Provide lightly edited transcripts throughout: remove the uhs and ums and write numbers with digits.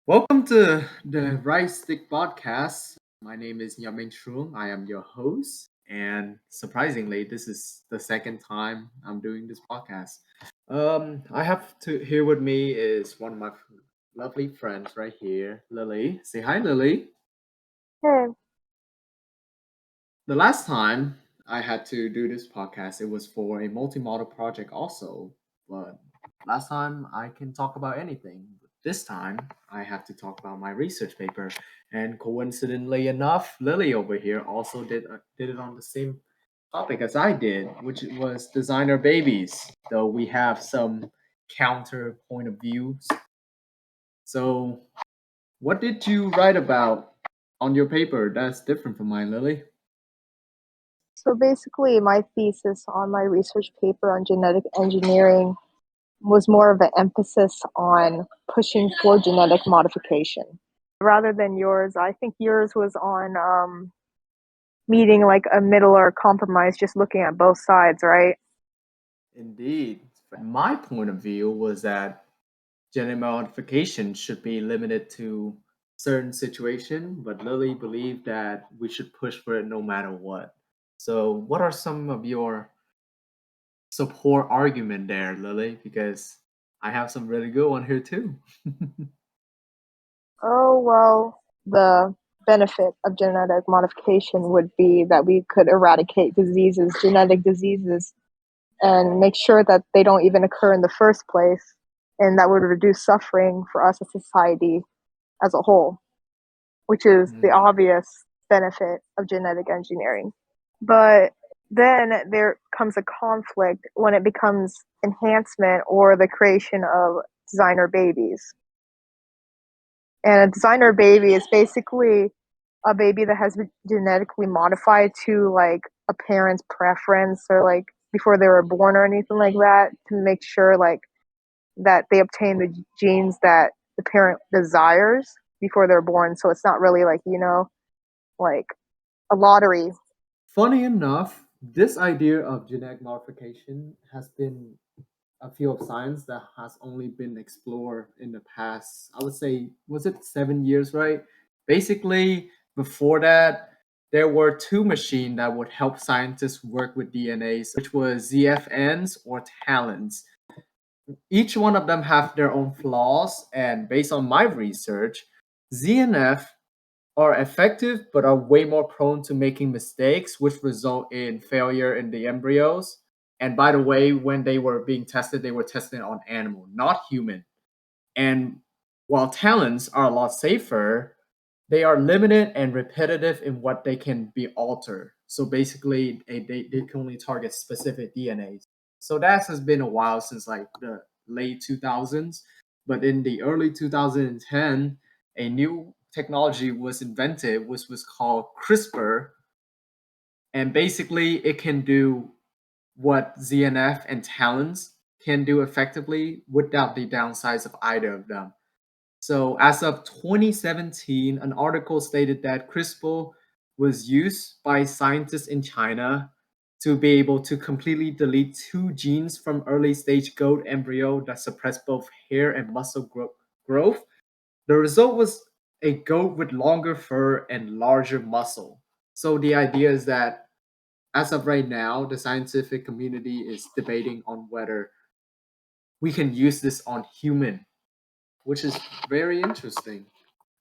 Welcome to the Rice Stick Podcast. My name is Yamin Trung. I am your host, and surprisingly, this is the second time I'm doing this podcast. I have to here with me is one of my lovely friends right here, Lily. Say hi, Lily. Hey, The last time I had to do this podcast, it was for a multimodal project also. But last time I can talk about anything. But this time I have to talk about my research paper. And coincidentally enough, Lily over here also did it on the same topic as I did, which was designer babies. Though we have some counter point of views. So, what did you write about on your paper that's different from mine, Lily? so basically, my thesis on my research paper on genetic engineering was more of an emphasis on pushing for genetic modification. Rather than yours, I think yours was on meeting like a middle or compromise, just looking at both sides, right? Indeed. My point of view was that genetic modification should be limited to certain situation, but Lily believed that we should push for it no matter what. So, what are some of your support argument there, Lily? Because I have some really good one here too. Oh, well, the benefit of genetic modification would be that we could eradicate diseases, genetic diseases, and make sure that they don't even occur in the first place. And that would reduce suffering for us as society as a whole, which is the Mm, obvious benefit of genetic engineering. But then there comes a conflict when it becomes enhancement or the creation of designer babies. And a designer baby is basically a baby that has been genetically modified to like a parent's preference or like before they were born or anything like that to make sure like that they obtain the genes that the parent desires before they're born. So it's not really like, like a lottery. Funny enough, this idea of genetic modification has been a field of science that has only been explored in the past, I would say, was it 7 years, right? Basically, before that, there were two machines that would help scientists work with DNAs, which was ZFNs or talons. Each one of them have their own flaws, and based on my research, ZNF are effective but are way more prone to making mistakes, which result in failure in the embryos. And by the way, when they were being tested, they were tested on animal, not human. And while talents are a lot safer, they are limited and repetitive in what they can be altered. So basically, they can only target specific DNAs. So that has been a while since like the late 2000s. But in the early 2010, a new technology was invented, which was called CRISPR. And basically, it can do what ZNF and talents can do effectively without the downsides of either of them. So, as of 2017, an article stated that CRISPR was used by scientists in China to be able to completely delete two genes from early stage goat embryo that suppress both hair and muscle growth. The result was a goat with longer fur and larger muscle. So, the idea is that as of right now, the scientific community is debating on whether we can use this on human, which is very interesting.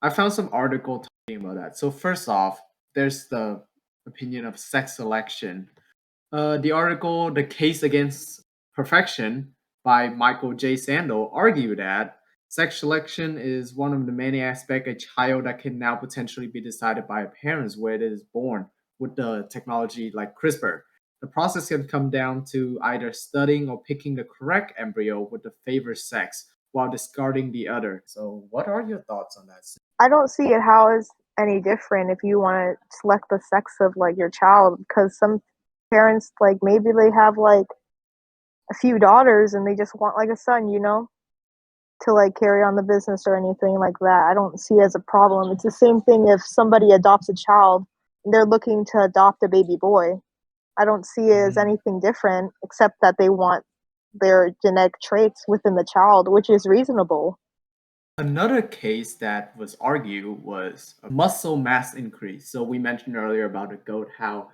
I found some article talking about that. So first off, there's the opinion of sex selection. The article "The Case Against Perfection" by Michael J. Sandel argued that sex selection is one of the many aspects a child that can now potentially be decided by parents where it is born with the technology like CRISPR. The process can come down to either studying or picking the correct embryo with the favored sex while discarding the other. So, what are your thoughts on that? I don't see it how is any different if you want to select the sex of like your child because some parents like maybe they have like a few daughters and they just want like a son, to like carry on the business or anything like that. I don't see it as a problem. It's the same thing if somebody adopts a child and they're looking to adopt a baby boy. I don't see it as Mhm. anything different except that they want their genetic traits within the child, which is reasonable. Another case that was argued was a muscle mass increase. So we mentioned earlier about the goat, how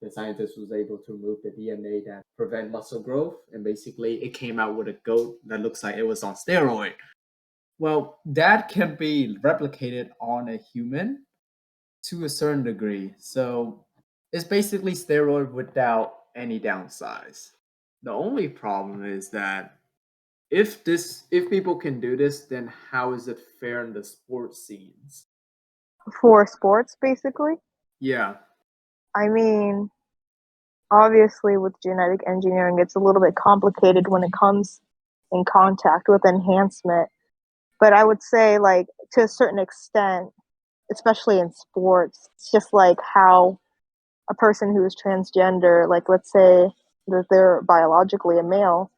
the scientist was able to remove the DNA that prevent muscle growth, and basically it came out with a goat that looks like it was on steroid. Well, that can be replicated on a human to a certain degree. So it's basically steroid without any downsides. The only problem is that if people can do this, then how is it fair in the sports scenes? For sports, basically. Yeah. I mean, obviously, with genetic engineering, it's a little bit complicated when it comes in contact with enhancement. But I would say, like, to a certain extent, especially in sports, it's just like how a person who is transgender, like, let's say that they're biologically a male,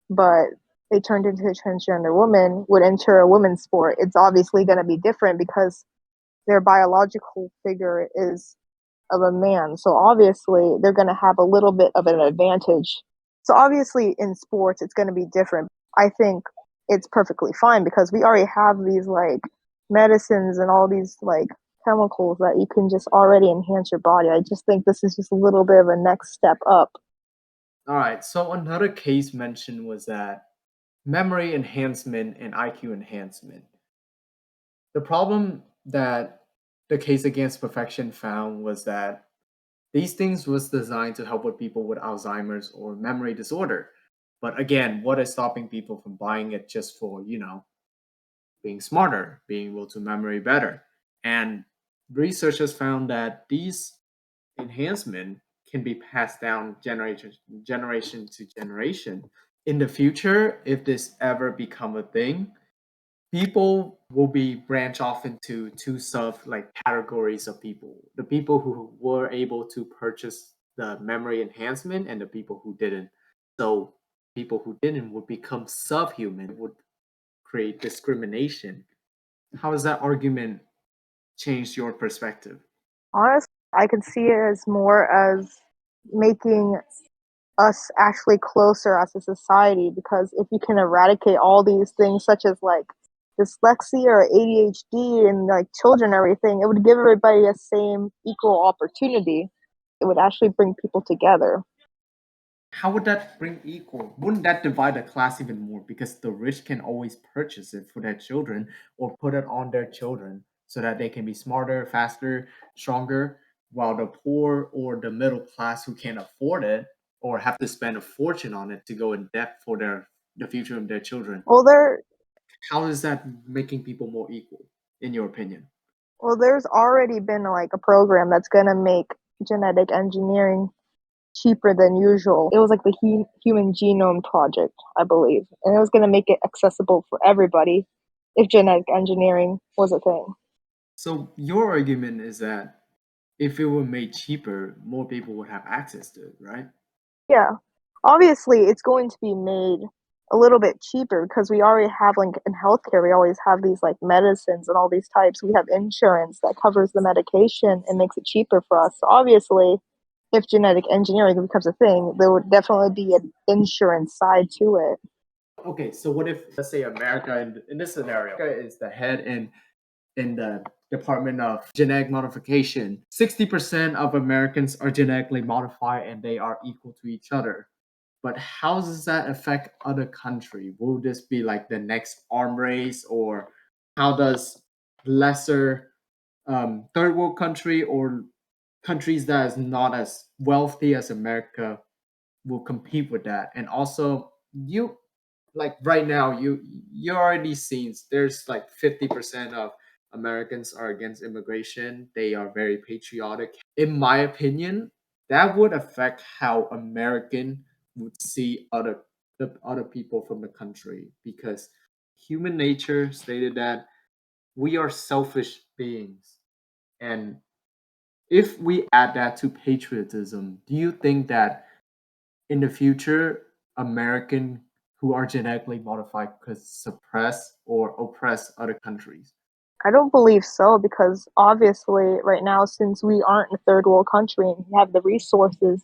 but they turned into a transgender woman, would enter a women's sport. It's obviously going to be different because their biological figure is of a man. So obviously they're going to have a little bit of an advantage. So obviously in sports it's going to be different. I think it's perfectly fine because we already have these like medicines and all these like chemicals that you can just already enhance your body. I just think this is just a little bit of a next step up. All right. So another case mentioned was that memory enhancement and IQ enhancement. The problem that the case against perfection found was that these things was designed to help with people with Alzheimer's or memory disorder. But again, what is stopping people from buying it just for, being smarter, being able to memory better? And researchers found that these enhancement can be passed down generation to generation. In the future, if this ever become a thing, people will be branch off into two sub like categories of people: the people who were able to purchase the memory enhancement and the people who didn't. So people who didn't would become subhuman, would create discrimination. How does that argument change your perspective? Honestly, I could see it as more as making us actually closer as a society because if you can eradicate all these things such as like dyslexia or ADHD and like children and everything, it would give everybody a same equal opportunity. It would actually bring people together. How would that bring equal? Wouldn't that divide the class even more? Because the rich can always purchase it for their children or put it on their children so that they can be smarter, faster, stronger, while the poor or the middle class who can't afford it or have to spend a fortune on it to go in debt for the future of their children. Well, there, How is that making people more equal, in your opinion? well, there's already been like a program that's gonna make genetic engineering cheaper than usual. It was like the Human Genome Project, I believe, and it was gonna make it accessible for everybody if genetic engineering was a thing. So your argument is that if it were made cheaper, more people would have access to it, right? Yeah. Obviously, it's going to be made a little bit cheaper because we already have, like, in healthcare, we always have these, like, medicines and all these types. We have insurance that covers the medication and makes it cheaper for us. So obviously, if genetic engineering becomes a thing, there would definitely be an insurance side to it. Okay, so what if, let's say, America in this scenario, America is the head in the Department of Genetic Modification. 60% of Americans are genetically modified and they are equal to each other. But how does that affect other country? Will this be like the next arm race, or how does lesser third world country or countries that is not as wealthy as America will compete with that? And also, you like right now, you already seen there's like 50% of Americans are against immigration. They are very patriotic. In my opinion, that would affect how American would see the other people from the country, because human nature stated that we are selfish beings. And if we add that to patriotism, do you think that in the future, American who are genetically modified could suppress or oppress other countries? I don't believe so because obviously, right now, since we aren't a third world country and we have the resources,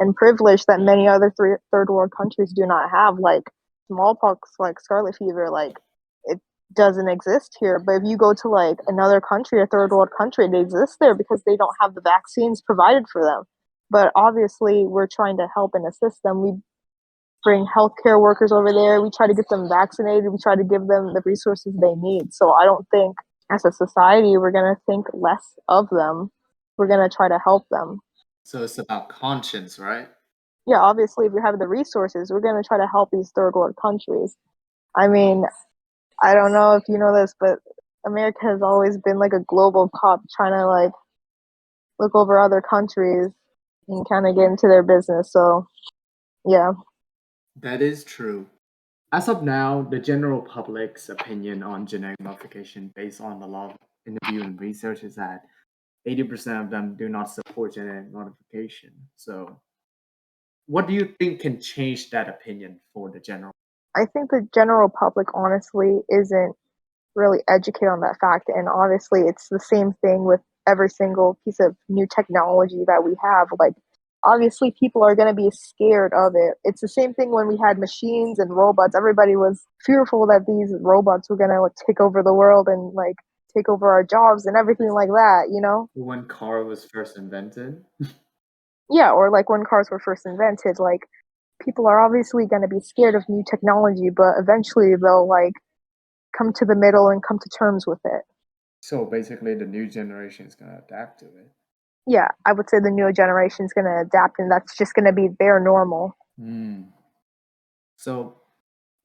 and privilege that many other third world countries do not have, like smallpox, like scarlet fever, like it doesn't exist here. But if you go to like another country, a third world country, it exists there because they don't have the vaccines provided for them. But obviously, we're trying to help and assist them. We bring healthcare workers over there. We try to get them vaccinated. We try to give them the resources they need. So I don't think as a society we're going to think less of them. We're going to try to help them. So it's about conscience, right? Yeah, obviously, if we have the resources, we're going to try to help these third world countries. I mean, I don't know if you know this, but America has always been like a global cop trying to like look over other countries and kind of get into their business. So, yeah. That is true. As of now, the general public's opinion on genetic modification based on a lot of interview and research is that 80% of them do not support genetic modification. So, what do you think can change that opinion for the general? I think the general public honestly isn't really educated on that fact. And honestly, it's the same thing with every single piece of new technology that we have. Like, obviously, people are going to be scared of it. It's the same thing when we had machines and robots. Everybody was fearful that these robots were going to like, take over the world and like take over our jobs and everything like that, you know? When car was first invented? Yeah, or like when cars were first invented, like people are obviously going to be scared of new technology, but eventually they'll like come to the middle and come to terms with it. So basically, the new generation is going to adapt to it. Yeah, I would say the newer generation is going to adapt, and that's just going to be their normal. Mm. So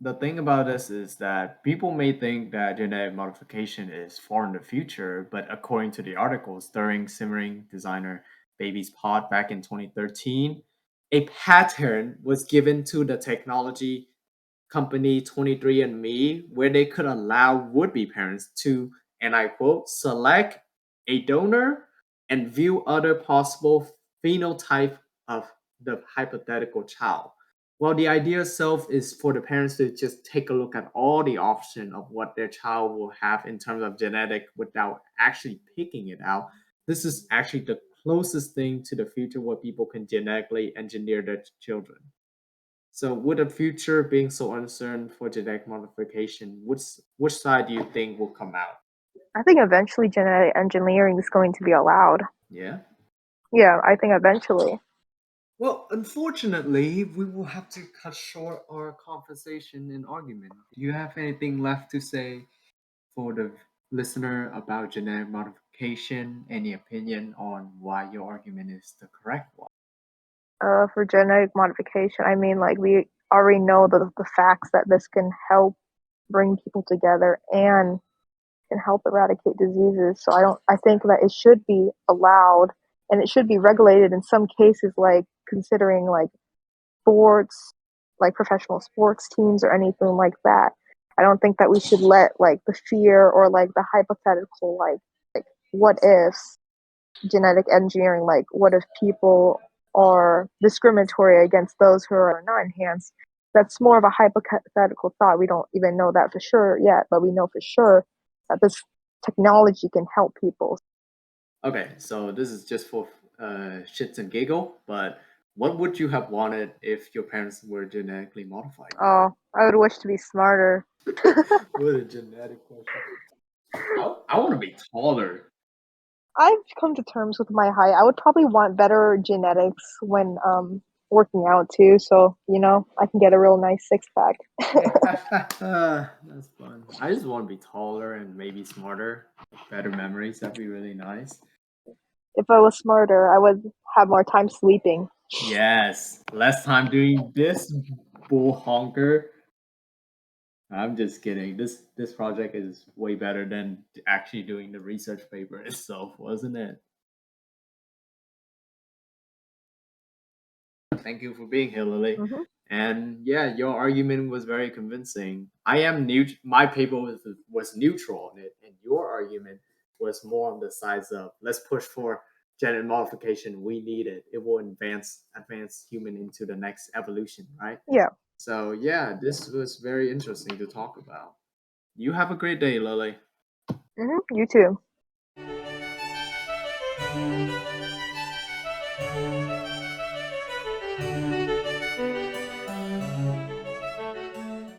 the thing about this is that people may think that genetic modification is far in the future, but according to the article, stirring simmering designer Baby's Pod back in 2013, a patent was given to the technology company 23andMe where they could allow would-be parents to, and I quote, select a donor and view other possible phenotype of the hypothetical child. Well, the idea itself is for the parents to just take a look at all the option of what their child will have in terms of genetic without actually picking it out. This is actually the closest thing to the future where people can genetically engineer their children. So, with the future being so uncertain for genetic modification, which side do you think will come out? I think eventually genetic engineering is going to be allowed. Yeah. Yeah, I think eventually. Well, unfortunately, we will have to cut short our conversation and argument. Do you have anything left to say for the listener about genetic modification? Any opinion on why your argument is the correct one? For genetic modification, I mean, like we already know the facts that this can help bring people together and can help eradicate diseases. So I think that it should be allowed and it should be regulated in some cases, like considering like sports, like professional sports teams or anything like that. I don't think that we should let like the fear or like the hypothetical like what ifs genetic engineering, like what if people are discriminatory against those who are not enhanced. That's more of a hypothetical thought. We don't even know that for sure yet, but we know for sure that this technology can help people. Okay, so this is just for shits and giggle, but what would you have wanted if your parents were genetically modified you? Oh, I would wish to be smarter. What a genetic question. I want to be taller. I've come to terms with my height. I would probably want better genetics when working out too, so you know I can get a real nice six pack. That's fun. I just want to be taller and maybe smarter. Better memories. That'd be really nice. If I was smarter, I would have more time sleeping. Yes. Less time doing this bull honker. I'm just kidding. This project is way better than actually doing the research paper itself, wasn't it? Thank you for being here, Lily. Hmm. And yeah, your argument was very convincing. I am new. My paper was neutral on it, and your argument was more on the sides of let's push for genetic modification. We need it. It will advance human into the next evolution, right? Yeah. So yeah, this was very interesting to talk about. You have a great day, Lily. You too.